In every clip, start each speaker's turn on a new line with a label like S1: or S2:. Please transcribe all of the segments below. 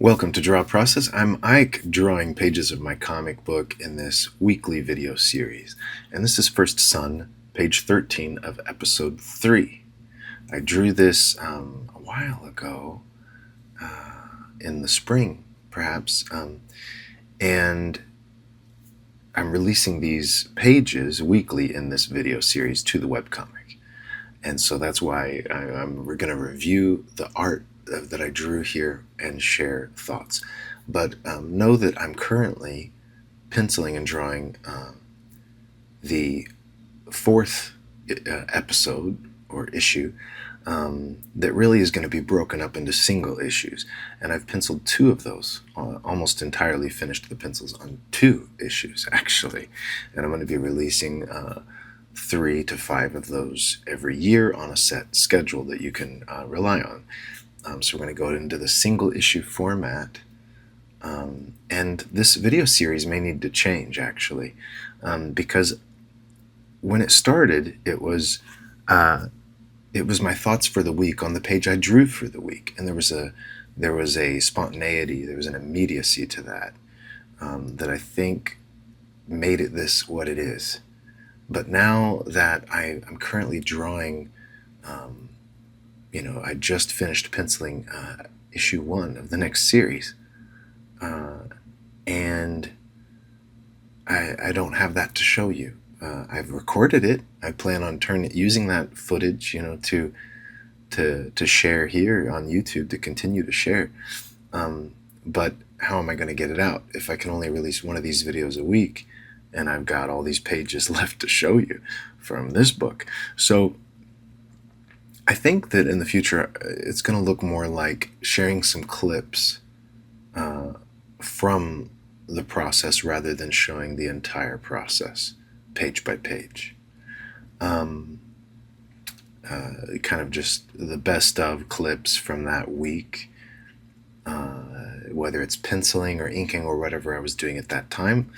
S1: Welcome to Draw Process. I'm Ike, drawing pages of my comic book in this weekly video series. And this is First Son, page 13 of episode 3. I drew this a while ago, in the spring, perhaps, and I'm releasing these pages weekly in this video series to the webcomic. And so that's why we're going to review the art that I drew here and share thoughts. But know that I'm currently penciling and drawing the fourth episode or issue that really is going to be broken up into single issues. And I've penciled 2 of those, almost entirely finished the pencils on 2 issues, actually. And I'm going to be releasing 3 to 5 of those every year on a set schedule that you can rely on. So we're going to go into the single issue format. And this video series may need to change, actually, because when it started, it was my thoughts for the week on the page I drew for the week, and there was a spontaneity, there was an immediacy to that that I think made it this what it is. But now that I'm currently drawing, I just finished penciling issue 1 of the next series, and I don't have that to show you. I've recorded it. I plan on using that footage, to share here on YouTube, to continue to share. But how am I going to get it out if I can only release one of these videos a week, and I've got all these pages left to show you from this book? So I think that in the future it's going to look more like sharing some clips from the process rather than showing the entire process page by page. Kind of just the best of clips from that week, whether it's penciling or inking or whatever I was doing at that time,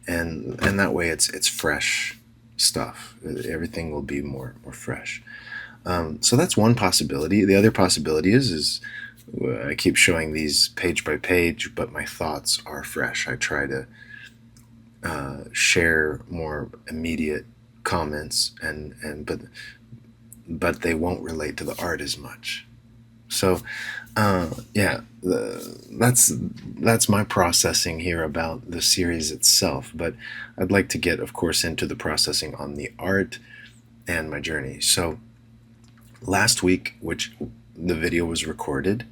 S1: and that way it's fresh stuff. Everything will be more fresh. So that's one possibility. The other possibility is I keep showing these page by page, but my thoughts are fresh. I try to share more immediate comments, but they won't relate to the art as much. So that's my processing here about the series itself. But I'd like to get, of course, into the processing on the art and my journey. So last week, which the video was recorded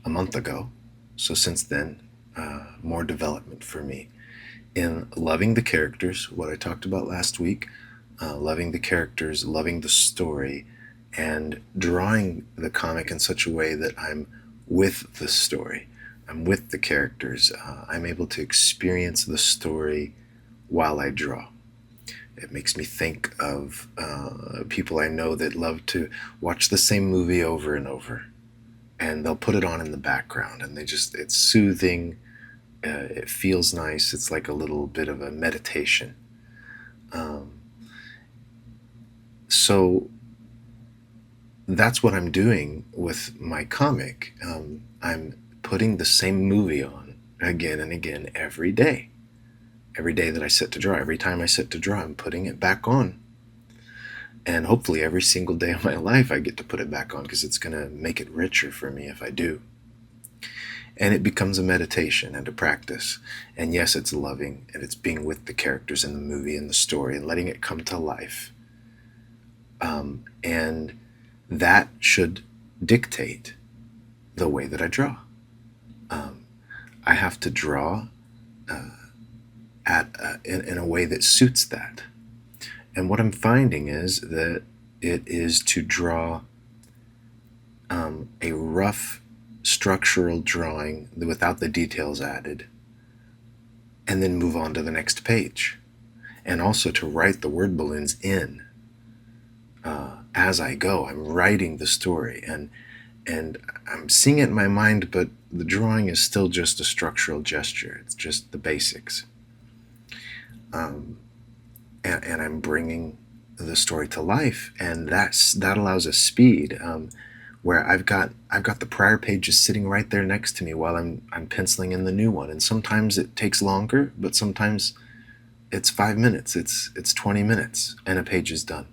S1: a month ago, so since then, more development for me in loving the characters, what I talked about last week, loving the characters, loving the story, and drawing the comic in such a way that I'm with the story, I'm with the characters, I'm able to experience the story while I draw. It makes me think of people I know that love to watch the same movie over and over, and they'll put it on in the background, and it's soothing, it feels nice, it's like a little bit of a meditation. So that's what I'm doing with my comic. I'm putting the same movie on again and again every day. Every day that I sit to draw, every time I sit to draw, I'm putting it back on. And hopefully every single day of my life I get to put it back on, because it's going to make it richer for me if I do. And it becomes a meditation and a practice. And yes, it's loving, and it's being with the characters in the movie and the story and letting it come to life. And that should dictate the way that I draw. I have to draw in a way that suits that. And what I'm finding is that it is to draw a rough structural drawing without the details added, and then move on to the next page. And also to write the word balloons in as I go. I'm writing the story, and I'm seeing it in my mind, but the drawing is still just a structural gesture. It's just the basics. And I'm bringing the story to life, and that allows a speed. where I've got the prior pages sitting right there next to me while I'm penciling in the new one. And sometimes it takes longer, but sometimes it's 5 minutes, it's 20 minutes, and a page is done.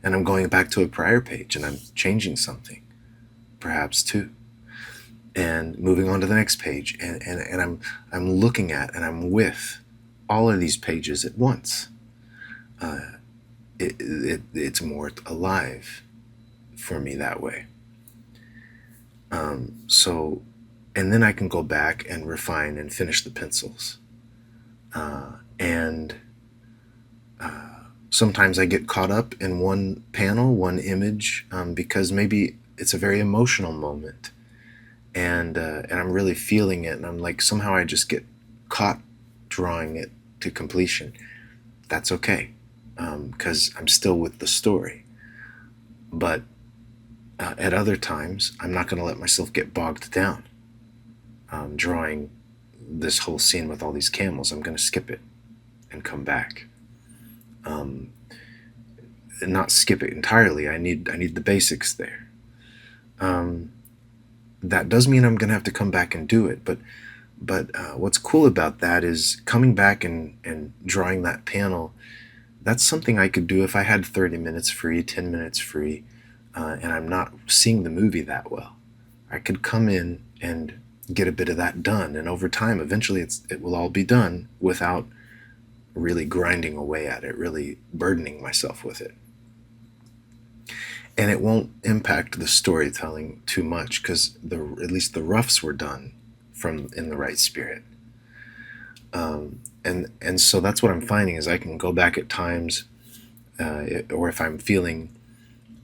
S1: And I'm going back to a prior page and I'm changing something, perhaps two, and moving on to the next page. And I'm looking at and I'm with all of these pages at once. It's more alive for me that way. So, and then I can go back and refine and finish the pencils. And sometimes I get caught up in one panel, one image, because maybe it's a very emotional moment, and I'm really feeling it, and I'm like, somehow I just get caught drawing it to completion. That's okay, because I'm still with the story. But at other times, I'm not going to let myself get bogged down drawing this whole scene with all these camels. I'm going to skip it and come back. And not skip it entirely. I need the basics there. That does mean I'm going to have to come back and do it. But what's cool about that is coming back and drawing that panel. That's something I could do if I had 30 minutes free, 10 minutes free, and I'm not seeing the movie that well. I could come in and get a bit of that done, and over time, eventually it will all be done without really grinding away at it, really burdening myself with it. And it won't impact the storytelling too much because at least the roughs were done from in the right spirit. And so that's what I'm finding is I can go back at times, or if I'm feeling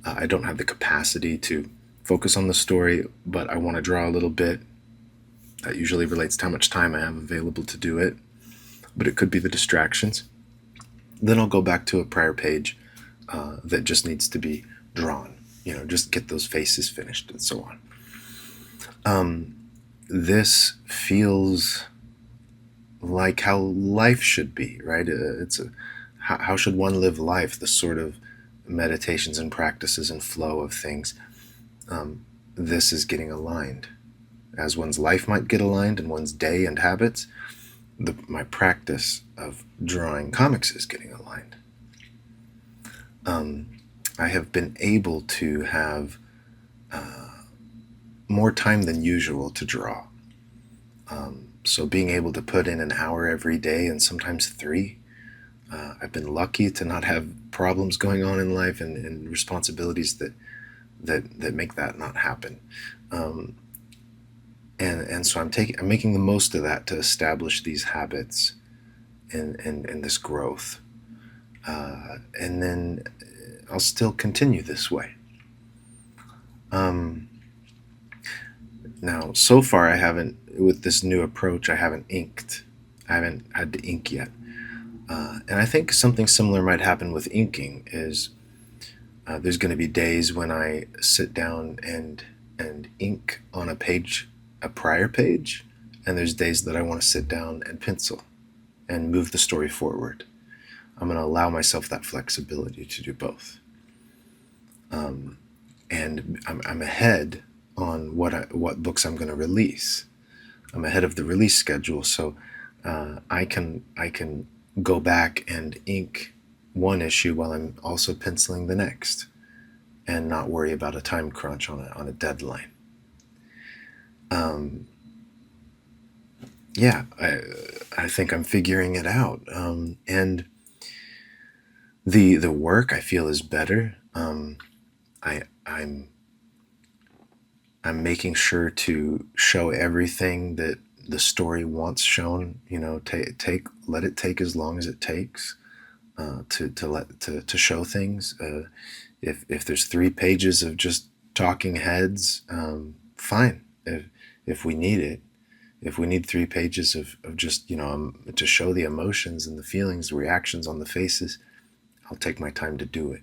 S1: I don't have the capacity to focus on the story, but I want to draw a little bit. That usually relates to how much time I have available to do it, but it could be the distractions. Then I'll go back to a prior page that just needs to be drawn, just get those faces finished and so on. This feels like how life should be, right? How should one live life, the sort of meditations and practices and flow of things. This is getting aligned. As one's life might get aligned and one's day and habits, my practice of drawing comics is getting aligned. I have been able to have more time than usual to draw. So being able to put in an hour every day and sometimes 3. I've been lucky to not have problems going on in life and responsibilities that make that not happen. And so I'm making the most of that to establish these habits and this growth. And then I'll still continue this way. Now, so far I haven't, with this new approach, I haven't inked. I haven't had to ink yet. And I think something similar might happen with inking is there's going to be days when I sit down and ink on a prior page, and there's days that I want to sit down and pencil and move the story forward. I'm going to allow myself that flexibility to do both. And I'm ahead on what books I'm going to release. I'm ahead of the release schedule, so I can go back and ink one issue while I'm also penciling the next, and not worry about a time crunch on a deadline. Yeah, I think I'm figuring it out, and the work I feel is better. I'm making sure to show everything that the story wants shown. Let it take as long as it takes to show things. If there's 3 pages of just talking heads, fine. If we need it, if we need 3 pages of just to show the emotions and the feelings, the reactions on the faces, I'll take my time to do it.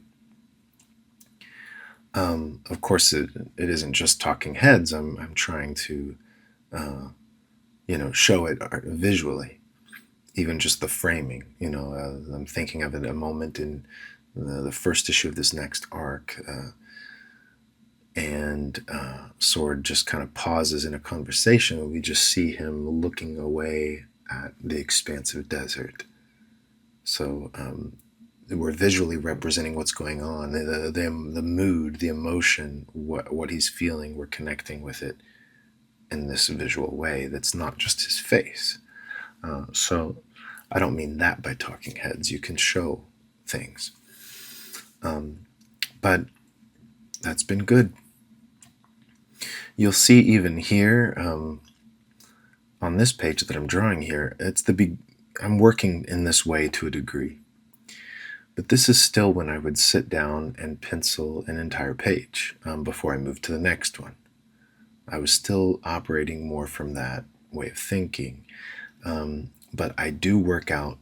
S1: Of course, it isn't just talking heads. I'm trying to, show it visually, even just the framing. I'm thinking of it a moment in the first issue of this next arc, and Sword just kind of pauses in a conversation, and we just see him looking away at the expansive desert. So we're visually representing what's going on, the mood, the emotion, what he's feeling. We're connecting with it in this visual way that's not just his face. So I don't mean that by talking heads. You can show things. But that's been good. You'll see even here on this page that I'm drawing here, I'm working in this way to a degree. But this is still when I would sit down and pencil an entire page before I moved to the next one. I was still operating more from that way of thinking. But I do work out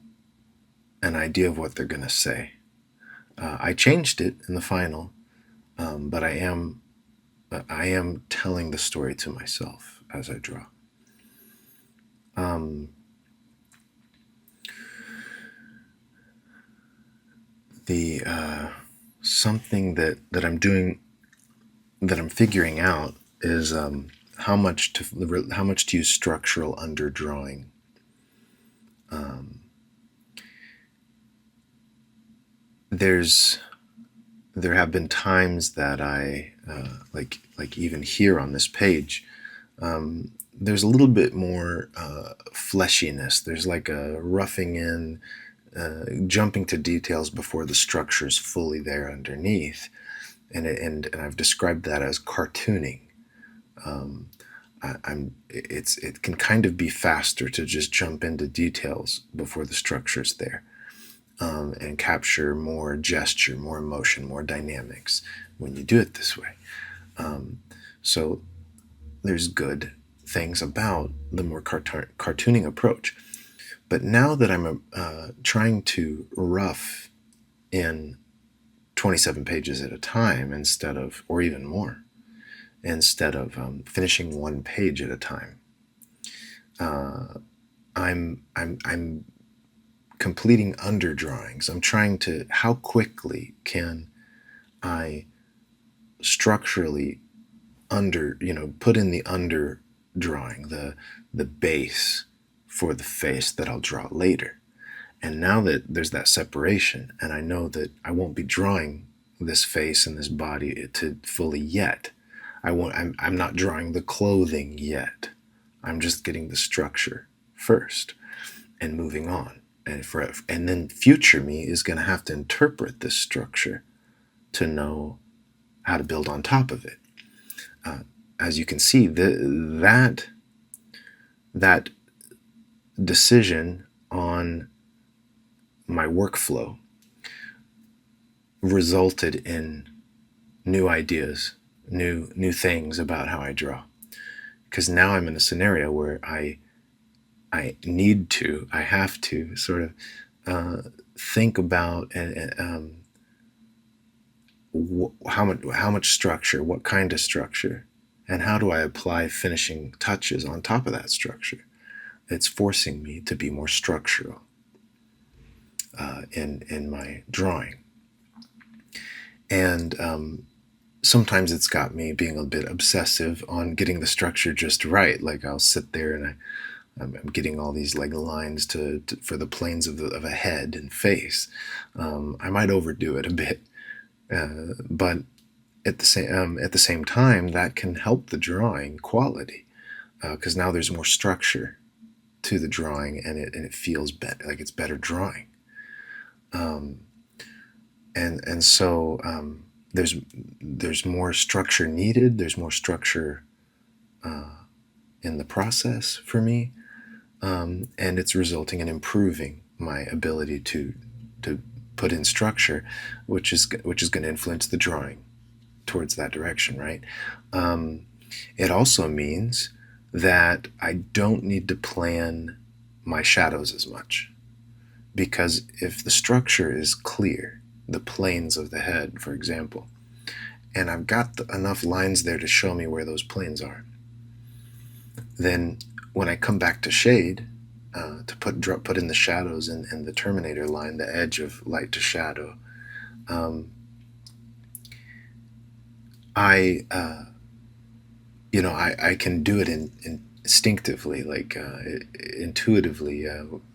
S1: an idea of what they're going to say. I changed it in the final, but I am telling the story to myself as I draw. Something that I'm doing, that I'm figuring out, is how much to use structural underdrawing. There have been times that I like even here on this page, there's a little bit more fleshiness. There's like a roughing in, jumping to details before the structure is fully there underneath, and I've described that as cartooning. It can kind of be faster to just jump into details before the structure's there, and capture more gesture, more emotion, more dynamics when you do it this way. So there's good things about the more cartooning approach. But now that I'm trying to rough in 27 pages at a time instead of, or even more, instead of finishing one page at a time, I'm completing underdrawings. I'm trying to, how quickly can I structurally put in the underdrawing, the base for the face that I'll draw later. And now that there's that separation, and I know that I won't be drawing this face and this body to fully yet. I'm not drawing the clothing yet. I'm just getting the structure first and moving on. And then future me is going to have to interpret this structure to know how to build on top of it. As you can see, that decision on my workflow resulted in new ideas, new things about how I draw. Because now I'm in a scenario where I have to sort of think about how much structure, what kind of structure, and how do I apply finishing touches on top of that structure. It's forcing me to be more structural in my drawing. And sometimes it's got me being a bit obsessive on getting the structure just right. Like I'll sit there and I'm getting all these like lines for the planes of a head and face. I might overdo it a bit, but at the same time, that can help the drawing quality, because now there's more structure to the drawing, and it feels better, like it's better drawing. And so there's more structure needed. There's more structure in the process for me, and it's resulting in improving my ability to put in structure, which is going to influence the drawing towards that direction, right? It also means that I don't need to plan my shadows as much, because if the structure is clear, the planes of the head, for example, and I've got enough lines there to show me where those planes are, then when I come back to shade, to put in the shadows and the Terminator line, the edge of light to shadow, I can do it instinctively, like intuitively.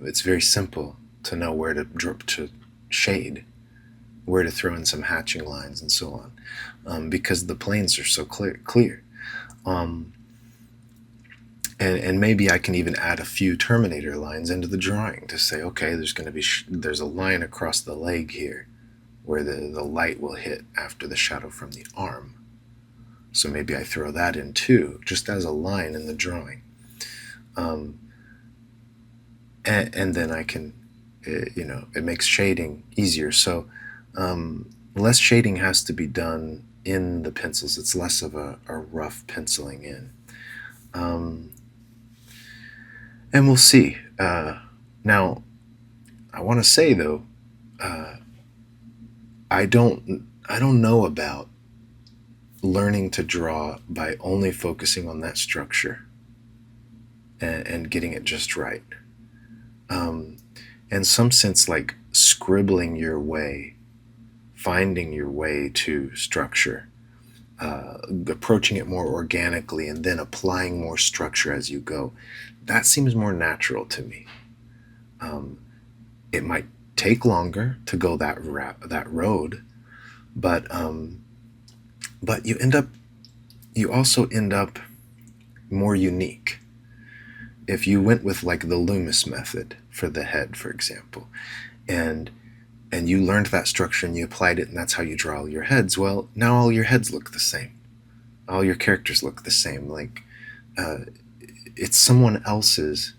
S1: It's very simple to know where to shade, where to throw in some hatching lines, and so on, because the planes are so clear. Um, and maybe I can even add a few Terminator lines into the drawing to say, okay, there's a line across the leg here where the light will hit after the shadow from the arm. So maybe I throw that in too, just as a line in the drawing. Um, and then I can, it makes shading easier. So less shading has to be done in the pencils. It's less of a rough penciling in. And we'll see. Now, I want to say though, I don't know about learning to draw by only focusing on that structure and getting it just right. In some sense, like scribbling your way, finding your way to structure, approaching it more organically, and then applying more structure as you go. That seems more natural to me. Um, it might take longer to go that road, but but you also end up more unique. If you went with like the Loomis method for the head, for example, and you learned that structure and you applied it, and that's how you draw all your heads, well, now all your heads look the same. All your characters look the same. Like uh, it's someone else's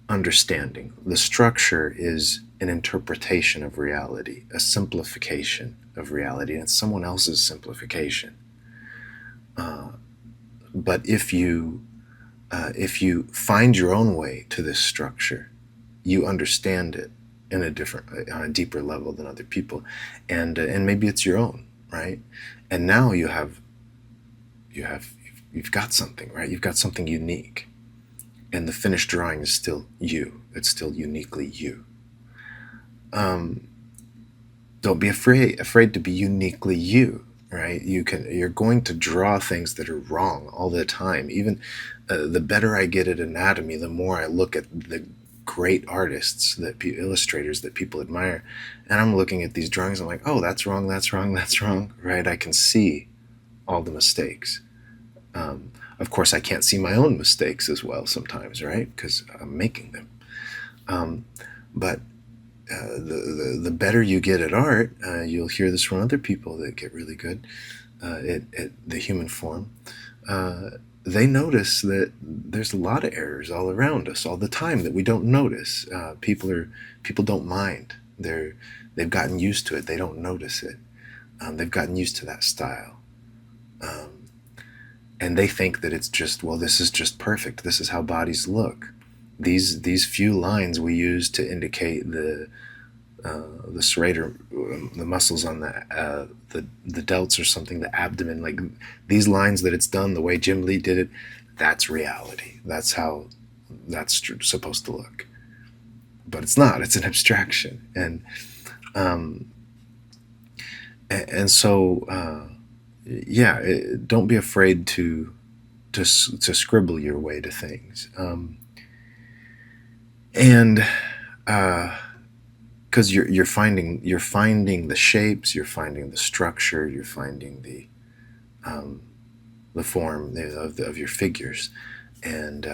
S1: understanding. The structure is an interpretation of reality, a simplification of reality, and it's someone else's simplification. Uh, but if you find your own way to this structure, you understand it in a different, on a deeper level than other people, and maybe it's your own, right? And now you have you've got something, right? You've got something unique, and the finished drawing is still you. It's still uniquely you. Um, don't be afraid to be uniquely you, right? You're going to draw things that are wrong all the time. Even the better I get at anatomy, the more I look at the great artists, illustrators that people admire, and I'm looking at these drawings. I'm like, oh, that's wrong, that's wrong, that's wrong, right? I can see all the mistakes. Of course, I can't see my own mistakes as well sometimes, right? Because I'm making them. Um, but the better you get at art, you'll hear this from other people that get really good at the human form. Uh, they notice that there's a lot of errors all around us all the time that we don't notice. People don't mind. They've gotten used to it. They don't notice it. They've gotten used to that style. Um, and they think that it's just, well, this is just perfect. This is how bodies look. These few lines we use to indicate the serrator, the muscles on the delts or something, the abdomen, like these lines that it's done the way Jim Lee did it. That's reality. That's how that's supposed to look. But it's not. It's an abstraction, um, and so yeah, don't be afraid to scribble your way to things, and because you're finding the shapes, you're finding the structure, you're finding um, the form of your figures, and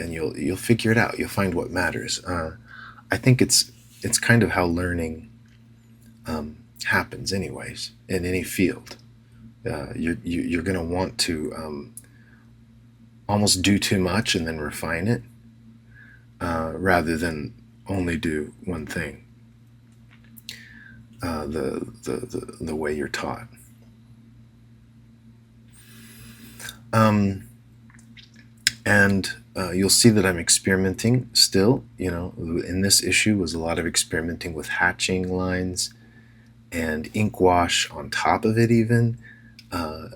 S1: you'll figure it out. You'll find what matters. I think it's kind of how learning happens, anyways, in any field. You're going to want to almost do too much and then refine it, rather than only do one thing, the way you're taught. Um, and you'll see that I'm experimenting still. In this issue was a lot of experimenting with hatching lines and ink wash on top of it, even. Uh,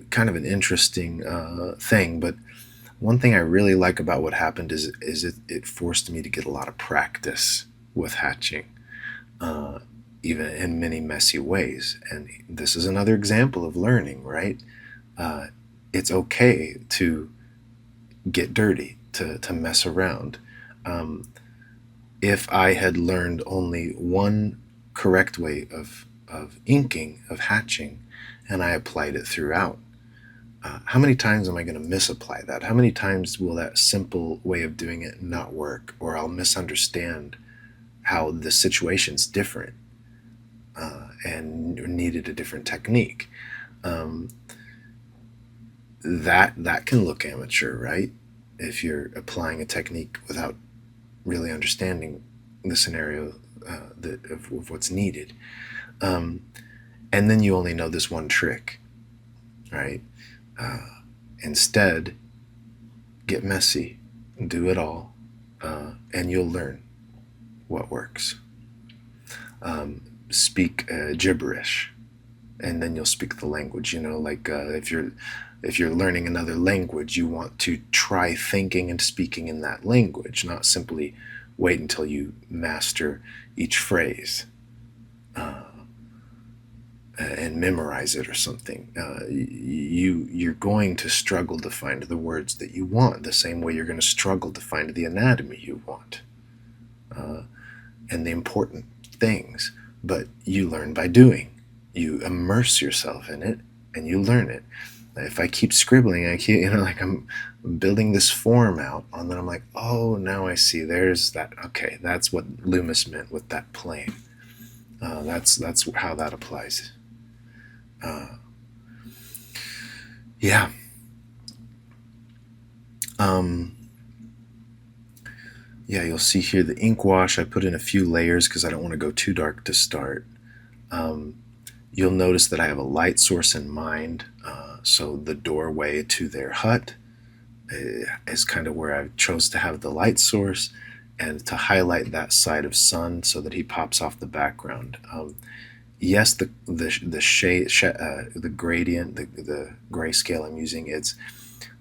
S1: Kind of an interesting thing, but one thing I really like about what happened is it forced me to get a lot of practice with hatching. Uh, even in many messy ways. And this is another example of learning, right? Uh, it's okay to get dirty, to mess around. Um, if I had learned only one correct way of inking, of hatching, and I applied it throughout, how many times am I going to misapply that? How many times will that simple way of doing it not work, or I'll misunderstand how the situation's different and needed a different technique? Um, that can look amateur, right? If you're applying a technique without really understanding the scenario of what's needed. Um, and then you only know this one trick, right? Uh, Instead, get messy, do it all, and you'll learn what works. Speak gibberish, and then you'll speak the language. Like if you're learning another language, you want to try thinking and speaking in that language, not simply wait until you master each phrase and memorize it or something. You're going to struggle to find the words that you want, the same way you're going to struggle to find the anatomy you want and the important things. But you learn by doing. You immerse yourself in it, and you learn it. If I keep scribbling, I keep, like I'm building this form out, and then I'm like, oh, now I see. There's that. Okay, that's what Loomis meant with that plane. That's how that applies. Yeah. Yeah, you'll see here the ink wash. I put in a few layers because I don't want to go too dark to start. You'll notice that I have a light source in mind. So the doorway to their hut is kind of where I chose to have the light source and to highlight that side of sun so that he pops off the background. Yes, the shade, the gradient, the grayscale I'm using, it's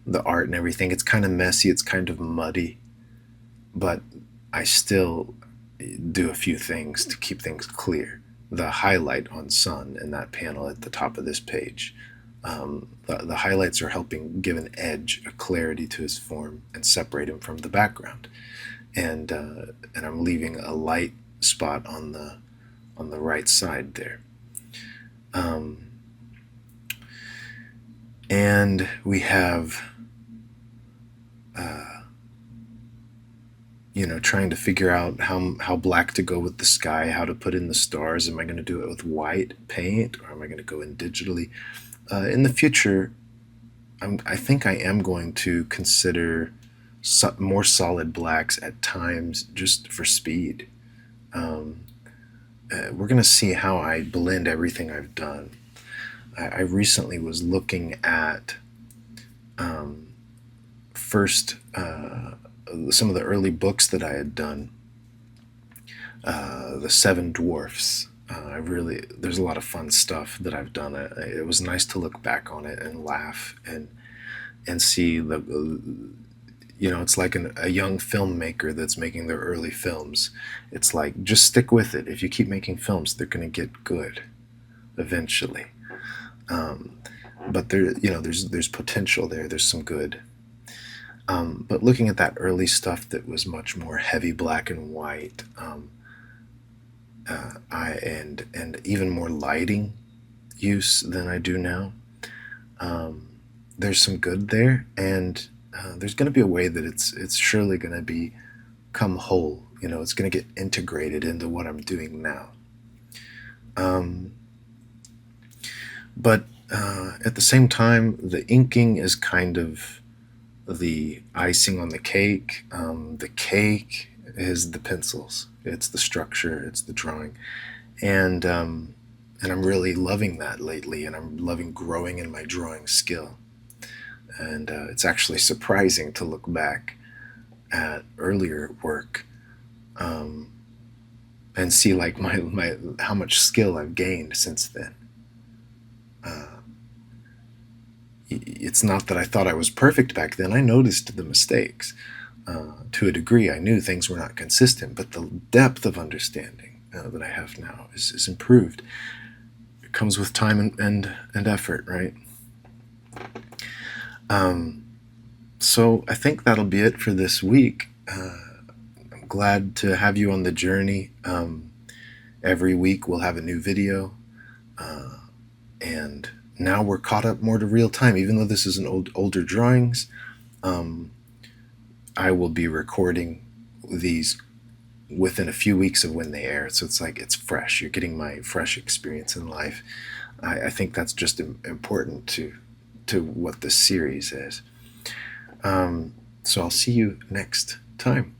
S1: the art and everything. It's kind of messy. It's kind of muddy, but I still do a few things to keep things clear. The highlight on sun in that panel at the top of this page. The highlights are helping give an edge, a clarity to his form, and separate him from the background. And I'm leaving a light spot on the right side there. And we have, trying to figure out how black to go with the sky, how to put in the stars. Am I going to do it with white paint, or am I going to go in digitally? In the future, I think I am going to consider more solid blacks at times, just for speed. We're going to see how I blend everything I've done. I recently was looking at first some of the early books that I had done, the Seven Dwarfs. There's a lot of fun stuff that I've done. It was nice to look back on it and laugh and see it's like a young filmmaker that's making their early films. It's like, just stick with it. If you keep making films, they're going to get good eventually. But there's potential there. There's some good. But looking at that early stuff that was much more heavy black and white, and even more lighting use than I do now. There's some good there, and there's going to be a way that it's surely going to become whole. It's going to get integrated into what I'm doing now. But at the same time, the inking is kind of the icing on the cake. The cake is the pencils. It's the structure. It's the drawing, and I'm really loving that lately. And I'm loving growing in my drawing skill. And it's actually surprising to look back at earlier work and see like my how much skill I've gained since then. It's not that I thought I was perfect back then. I noticed the mistakes to a degree. I knew things were not consistent, but the depth of understanding that I have now is improved. It comes with time and effort, right? So I think that'll be it for this week. I'm glad to have you on the journey. Every week we'll have a new video, and now we're caught up more to real time. Even though this is an older drawings, I will be recording these within a few weeks of when they air, so it's like it's fresh. You're getting my fresh experience in life. I think that's just important to what this series is. So I'll see you next time.